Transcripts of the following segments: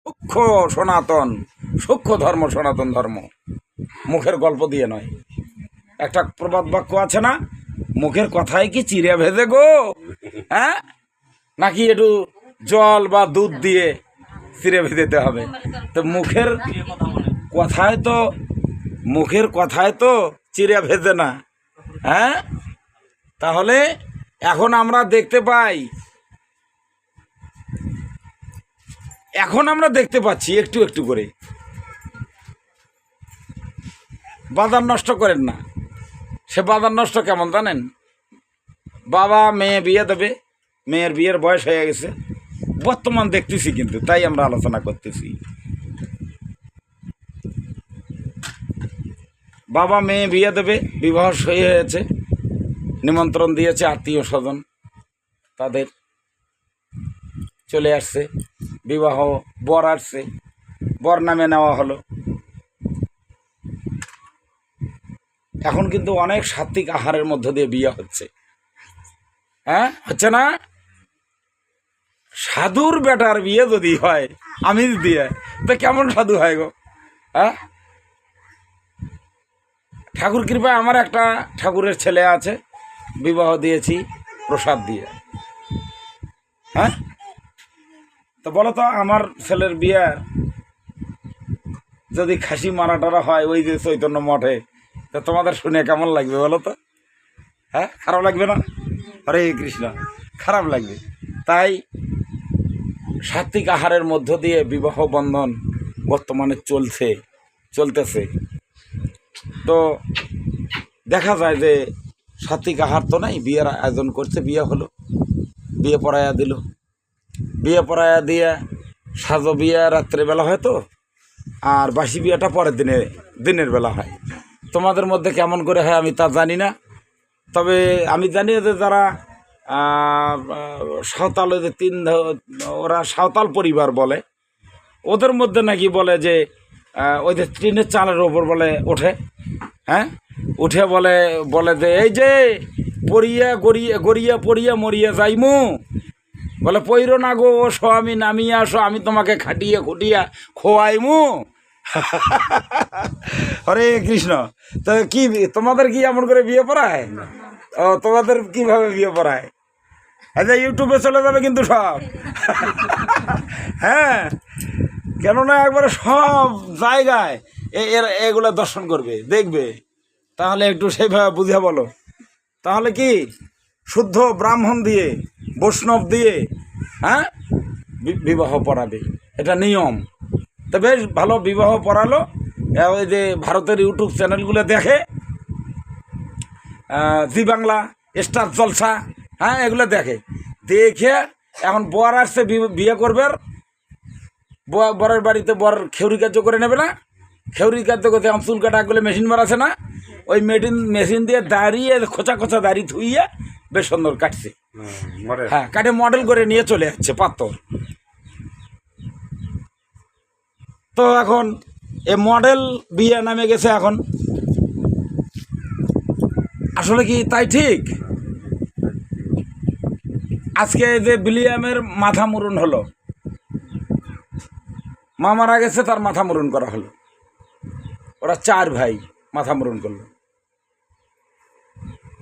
সূক্ষ্ম সনাতন, সূক্ষ্ম ধর্ম, সনাতন ধর্ম, মুখের গল্প দিয়ে নয়। একটা প্রবাদ বাক্য আছে না, মুখের কথায় কি চিড়ে ভেজে গো, হ্যাঁ, নাকি একটু জল বা দুধ দিয়ে চিড়ে ভেজেতে হবে? তো মুখের কথায় তো চিড়ে ভেজে না, হ্যাঁ। তাহলে এখন আমরা দেখতে পাচ্ছি একটু একটু করে। বাজার নষ্ট করেন না। সে বাজার নষ্ট কেমন জানেন? বাবা মেয়ে বিয়ে দেবে, মেয়ের বিয়ের বয়স হয়ে গেছে, বর্তমান দেখতেছি, কিন্তু তাই আমরা আলোচনা করতেছি। বাবা মেয়ে বিয়ে দেবে, বিবাহ সই হয়েছে, নিমন্ত্রণ দিয়েছে আত্মীয় স্বজন, তাদের চলে আসছে, বিবাহ, বর আসছে, বর নামে নেওয়া হলো। এখন কিন্তু অনেক সাত্বিক আহারের মধ্য দিয়ে বিয়ে হচ্ছে, হ্যাঁ, হচ্ছে না? সাধুর বেটার বিয়ে যদি হয় আমিষ দিয়ে, তো কেমন সাধু হয় গো, হ্যাঁ? ঠাকুর কৃপায় আমার একটা ঠাকুরের ছেলে আছে, বিবাহ দিয়েছি প্রসাদ দিয়ে, হ্যাঁ। তো বলো তো, আমার ছেলের বিয়ে যদি খাসি মারাটারা হয় ওই যে চৈতন্য মঠে, তো তোমাদের শুনে কেমন লাগবে বলো তো? হ্যাঁ, খারাপ লাগবে না? হরে কৃষ্ণ, খারাপ লাগবে। তাই সাত্বিক আহারের মধ্য দিয়ে বিবাহ বন্ধন বর্তমানে চলতেছে। তো দেখা যায় যে সাত্বিক আহার তো নাই, বিয়ের আয়োজন করছে, বিয়ে হলো, বিয়ে পড়াইয়া দিল, বিয়ে পড়াইয়া দিয়ে সাজো বিয়ে রাত্রেবেলা হয় তো, আর বাসি বিয়েটা পরের দিনের বেলা হয়। তোমাদের মধ্যে কেমন করে হয় আমি তা জানি না, তবে আমি জানি যে যারা সাঁওতাল, ওই যে ওরা সাঁওতাল পরিবার বলে, ওদের মধ্যে নাকি বলে যে ওই যে টিনের চালের ওপর বলে ওঠে, হ্যাঁ, উঠে বলে যে এই যে গড়িয়া পড়িয়া মরিয়া যাইমু, বলে পইর না গো ও স্বামী নামিয়া আসো, আমি তোমাকে খাটিয়ে খুটিয়া খোয়াইমু। হরে কৃষ্ণ। তো কি তোমাদের কি এমন করে বিয়ে পড়ায়? ও, তোমাদের কিভাবে বিয়ে পড়ায়? আচ্ছা, ইউটিউবে চলে যাবে কিন্তু সব। হ্যাঁ, কেননা একবারে সব জায়গায় এগুলো দর্শন করবে, দেখবে, তাহলে একটু সেইভাবে বুঝে বলো। তাহলে কি শুদ্ধ ব্রাহ্মণ দিয়ে, বৈষ্ণব দিয়ে, হ্যাঁ, বিবাহ পড়াবে, এটা নিয়ম। তো বেশ ভালো, বিবাহ পড়ালো। ওই যে ভারতের ইউটিউব চ্যানেলগুলো দেখে, জি বাংলা, স্টার জলসা, হ্যাঁ, এগুলো দেখে এখন বর আসছে বিয়ে করবে, বরের বাড়িতে বর খেউরি কার্য করে নেবে না, খেউরি কার্য করতে এখন চুল কাটা গুলো মেশিন মারাছে না, ওই মেশিন দিয়ে দাঁড়িয়ে খোঁচা খোঁচা দাড়ি ধুইয়ে বেশ সুন্দর কাটছে, হ্যাঁ, কাটে মডেল করে নিয়ে চলে যাচ্ছে পাত্তর। তো এখন এ মডেল বিয়ে নামে গেছে। এখন আসলে কি তাই ঠিক? আজকে যে বিলিয়ামের মাথা মুরুন হলো, মা মারা গেছে, তার মাথা মুরুন করা হলো, ওরা 4 ভাই মাথা মুরুন করলো।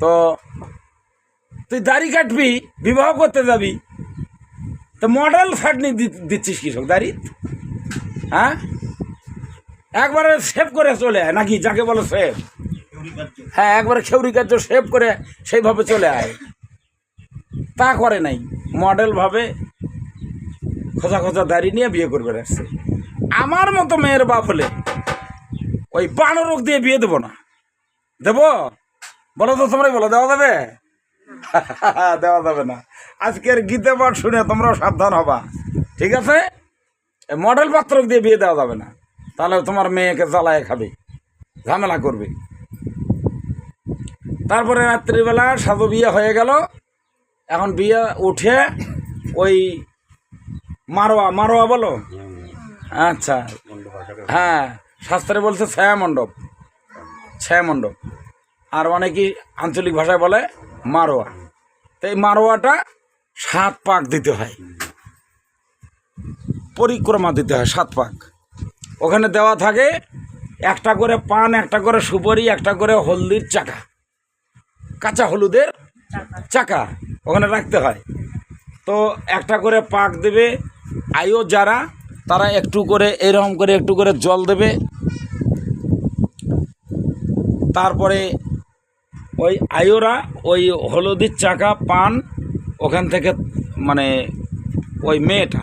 তো তুই দাড়ি কাটবি, বিবাহ করতে যাবি, তো মডেল ফাটনি দিচ্ছিস কৃষক দাড়ি, হ্যাঁ, একবারে সেভ করে চলে আয়, নাকি যাকে বলো সেভ, হ্যাঁ, একবারে খেউরি কার্য সেভ করে সেইভাবে চলে আয়। তা করে নাই, মডেল ভাবে খোঁজা খোঁজা দাড়ি নিয়ে বিয়ে করবে আসছে। আমার মতো মেয়ের বাপ হলে ওই বানরক দিয়ে বিয়ে দেবো না। দেবো? বলো তো, তোমরাই বলো, দেওয়া যাবে? দেওয়া যাবে না। আজকের গীতে পাঠ শুনে তোমরাও সাবধান হবা, ঠিক আছে? মডেল পাত্রক দিয়ে বিয়ে দেওয়া যাবে না, তাহলে তোমার মেয়েকে জ্বালায় খাবে, ঝামেলা করবে। তারপরে রাত্রিবেলা সাধু বিয়ে হয়ে গেল। এখন বিয়ে উঠে ওই মারোয়া বলো, আচ্ছা, হ্যাঁ, শাস্ত্রে বলছে ছায়া মণ্ডপ, আর অনেকেই আঞ্চলিক ভাষায় বলে মারোয়া। তো এই মারোয়াটা 7 পাক দিতে হয়। পরিক্রমা দিতে হয় 7 পাক। ওখানে দেওয়া থাকে একটা করে পান, একটা করে সুপারি, একটা করে হলদির চাকা, কাঁচা হলুদের চাকা ওখানে রাখতে হয়। তো একটা করে পাক দেবে। আয়ো যারা, তারা একটু করে এরকম করে একটু করে জল দেবে। তারপরে ওই আয়োরা ওই হলুদের চাকা পান ওখান থেকে মানে ওই মেয়েটা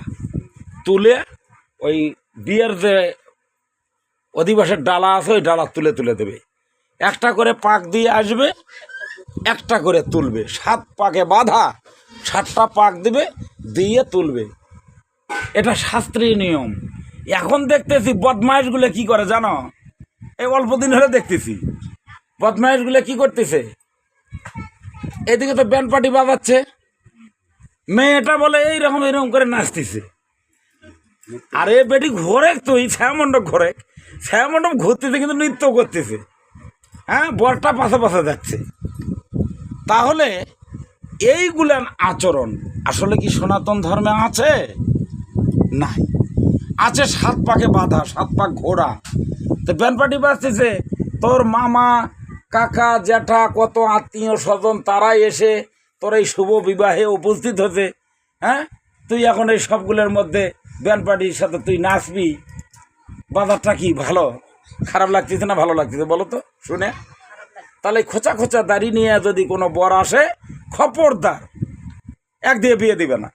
তুলে ওই বিয়ের যে অধিবাসের ডালা আছে ওই ডালা তুলে তুলে দেবে। একটা করে পাক দিয়ে আসবে, একটা করে তুলবে। 7 পাকে বাঁধা 7টা পাক দেবে, দিয়ে তুলবে। এটা শাস্ত্রীয় নিয়ম। এখন দেখতেছি বদমাইশগুলো কি করে জানো? এই অল্প দিন হলে দেখতেছি বদমাইশগুলো কি করতেছে, এদিকে তো ব্যান্ড পার্টি বাজাচ্ছে, মেয়েটা বলে এইরকম এইরকম করে নাচতেছে। আরে বেটি ঘোরে, তুই ছায়ামণ্ডপ ঘোরে, ছায়ামণ্ডপ ঘুরতেছে কিন্তু নৃত্য করতেছে। হ্যাঁ, বরটা পাশে পাশে যাচ্ছে। তাহলে এইগুলান আচরণ আসলে কি সনাতন ধর্মে আছে? নাই। আছে 7 পাকে বাঁধা, 7 পাক ঘোড়া। তো ব্যান্ড পার্টি বাজতেছে, তোর মামা কাকা জ্যাঠা কত আত্মীয় স্বজন তারা এসে তোর এই শুভ বিবাহে উপস্থিত হতে। হ্যাঁ, তুই এখন এই সবগুলোর মধ্যে ব্যান্ড পার্টির সাথে তুই নাচবি। বাজারটা কি ভালো খারাপ লাগতেছে না ভালো লাগতেছে বলো তো শুনে? তাহলে খোঁচা খোঁচা দাড়ি নিয়ে যদি কোনো বর আসে, খবরদার এক দিয়ে বিয়ে দিবে না।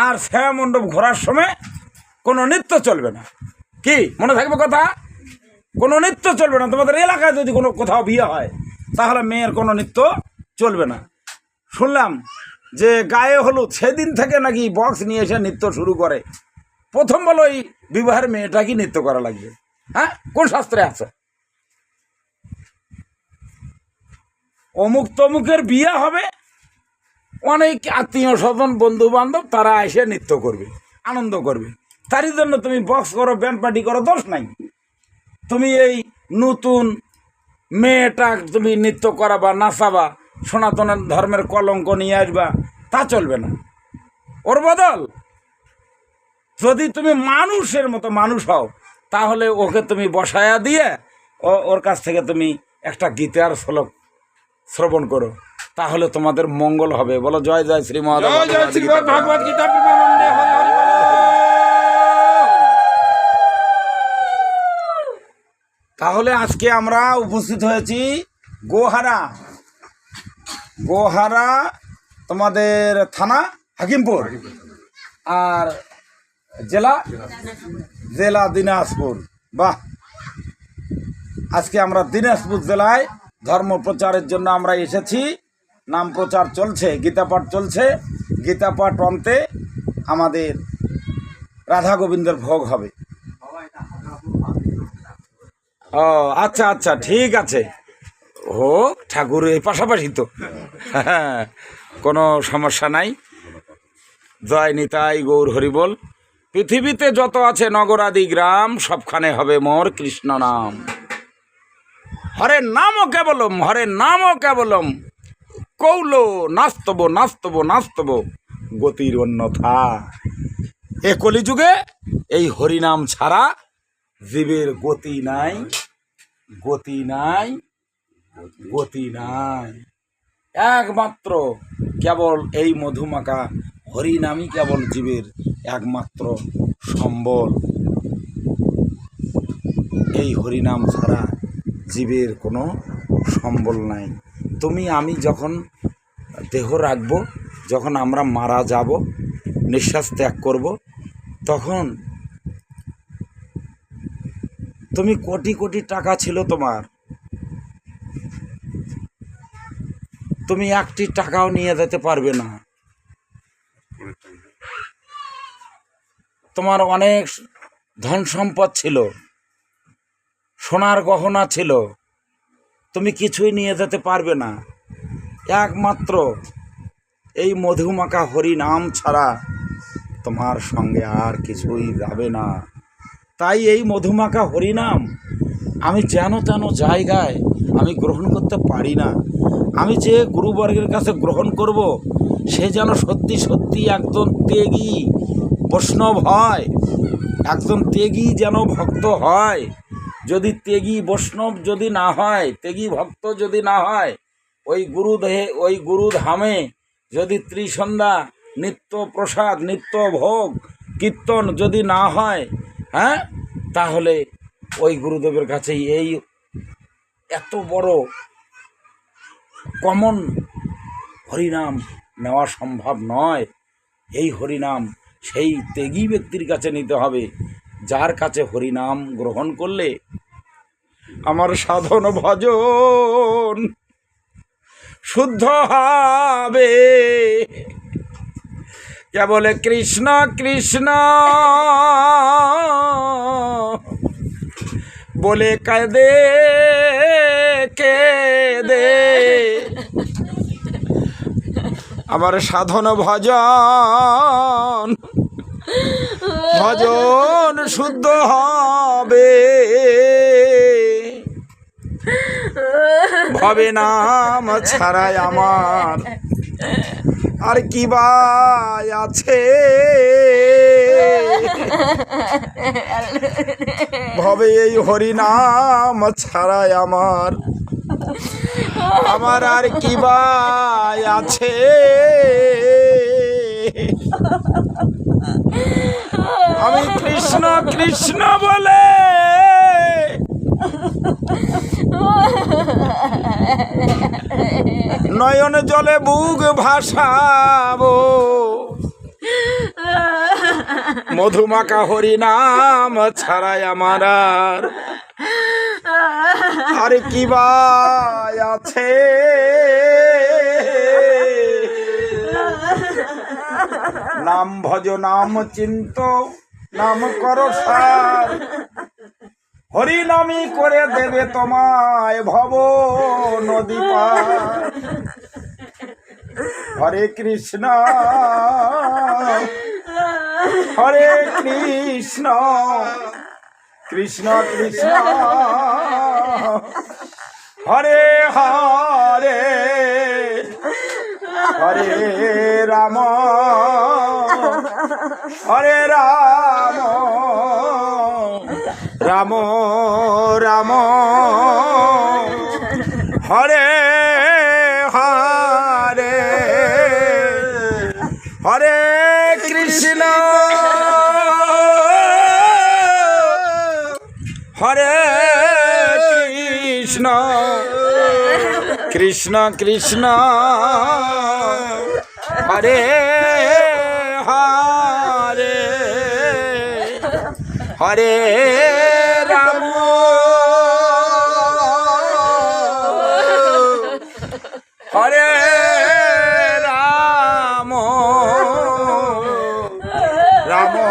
আর ছায়ামণ্ডপ ঘোরার সময় কোনো নৃত্য চলবে না। কি মনে থাকবে কথা? কোনো নৃত্য চলবে না। তোমাদের এলাকায় যদি কোনো কোথাও বিয়ে হয়, তাহলে মেয়ের কোনো নৃত্য চলবে না। শুনলাম যে গায়ে হলুদ সেদিন থেকে নাকি বক্স নিয়ে এসে নৃত্য শুরু করে। প্রথম বলো এই বিবাহের মেয়েটা কি নৃত্য করা লাগবে? হ্যাঁ, কোন শাস্ত্রে আছে? অমুক তমুকের বিয়ে হবে, অনেক আত্মীয় স্বজন বন্ধু বান্ধব তারা এসে নৃত্য করবে, আনন্দ করবে। তারই জন্য তুমি বক্স করো, ব্যান্ড পার্টি করো, দোষ নাই। তুমি এই নতুন মেয়েটা তুমি নৃত্য করাবা, নাচাবা, সনাতন ধর্মের কলঙ্ক নিয়ে আসবা, তা চলবে না। ওর বদল যদি তুমি মানুষের মতো মানুষ হও, তাহলে ওকে তুমি বসায়া দিয়ে ওর কাছ থেকে তুমি একটা গীতার শ্লোক শ্রবণ করো, তাহলে তোমাদের মঙ্গল হবে। বলো জয় জয় শ্রীমদ ভগবত গীতা। তাহলে আজকে আমরা উপস্থিত হয়েছি গোহারা। গোহারা তোমাদের থানা হাকিমপুর, আর জেলা দিনাজপুর। বাহ, আজকে আমরা দিনাজপুর জেলায় ধর্ম প্রচারের জন্য আমরা এসেছি। নাম প্রচার চলছে, গীতাপাঠ চলছে। গীতাপাঠ অন্তে আমাদের রাধা গোবিন্দের ভোগ হবে। ও আচ্ছা আচ্ছা, ঠিক আছে, হোক ঠাকুর এই পাশাপাশি তো, হ্যাঁ, কোনো সমস্যা নাই। জয় নিতাই গৌর হরিবোল। পৃথিবীতে যত আছে নগরাদি গ্রাম, সবখানে হবে মোর কৃষ্ণ নাম। হরে নামও কেবলম, হরে নামও কেবলম, কৌল নাস্তব নাস্তব নাস্তব গতির অন্যথা। এ কলিযুগে এই হরিনাম ছাড়া জীবের গতি নাই, গতি নাই, গতি নাই। একমাত্র কেবল এই মধুমাখা হরিনামই কেবল জীবের একমাত্র সম্বল। এই হরিনাম ছাড়া জীবের কোনো সম্বল নাই। তুমি আমি যখন দেহ রাখব, যখন আমরা মারা যাব, নিঃশ্বাস ত্যাগ করব, তখন তুমি কোটি কোটি টাকা ছিল তোমার, তুমি একটি টাকাও নিয়ে যেতে পারবে না। তোমার অনেক ধন সম্পদ ছিল, সোনার গহনা ছিল, তুমি কিছুই নিয়ে যেতে পারবে না। একমাত্র এই মধুমাখা হরি নাম ছাড়া তোমার সঙ্গে আর কিছুই যাবে না। তাই এই মধুমাখা হরিনাম আমি যেন তেন জায়গায় আমি গ্রহণ করতে পারি না। আমি যে গুরুবর্গের কাছে গ্রহণ করব, সে যেন সত্যি সত্যি একজন ত্যাগী বৈষ্ণব হয়, একজন ত্যাগী যেন ভক্ত হয়। যদি ত্যাগী বৈষ্ণব যদি না হয়, ত্যাগী ভক্ত যদি না হয়, ওই গুরুদেহে ওই গুরুধামে যদি ত্রিসন্ধ্যা নিত্য প্রসাদ নিত্য ভোগ কীর্তন যদি না হয়, হ্যাঁ, তাহলে ওই গুরুদেবের কাছে এই এত বড় কমন হরিনাম নেওয়া সম্ভব নয়। এই হরিনাম সেই ত্যাগী ব্যক্তির কাছে নিতে হবে, যার কাছে হরিনাম গ্রহণ করলে আমার সাধন ভজন শুদ্ধ হবে। কেবল কৃষ্ণ কৃষ্ণ বলে কাঁদে কেঁদে আমার সাধন ভজন ভজন শুদ্ধ হবে। ভবে নাম ছাড়াই আমার আর কি বা আছে, ভবে এই হরিনাম ছাড়াই আমার আমার আর কি বা আছে। আমি কৃষ্ণ কৃষ্ণ বলে নয়ন জলে বুক ভাসাবো, মধুমাখা হরিনাম ছাড়াই আমার আর কি বা আছে। নাম ভজ নাম চিন্ত নাম করো সার, হরিনামই করে দেবে তোমায় ভব নদী পার। হরে কৃষ্ণ হরে কৃষ্ণ কৃষ্ণ কৃষ্ণ হরে হরে হরে রাম হরে রাম রাম রাম হরে হরে হরে কৃষ্ণ হরে কৃষ্ণ কৃষ্ণ কৃষ্ণ হরে হরে হরে রাম হরে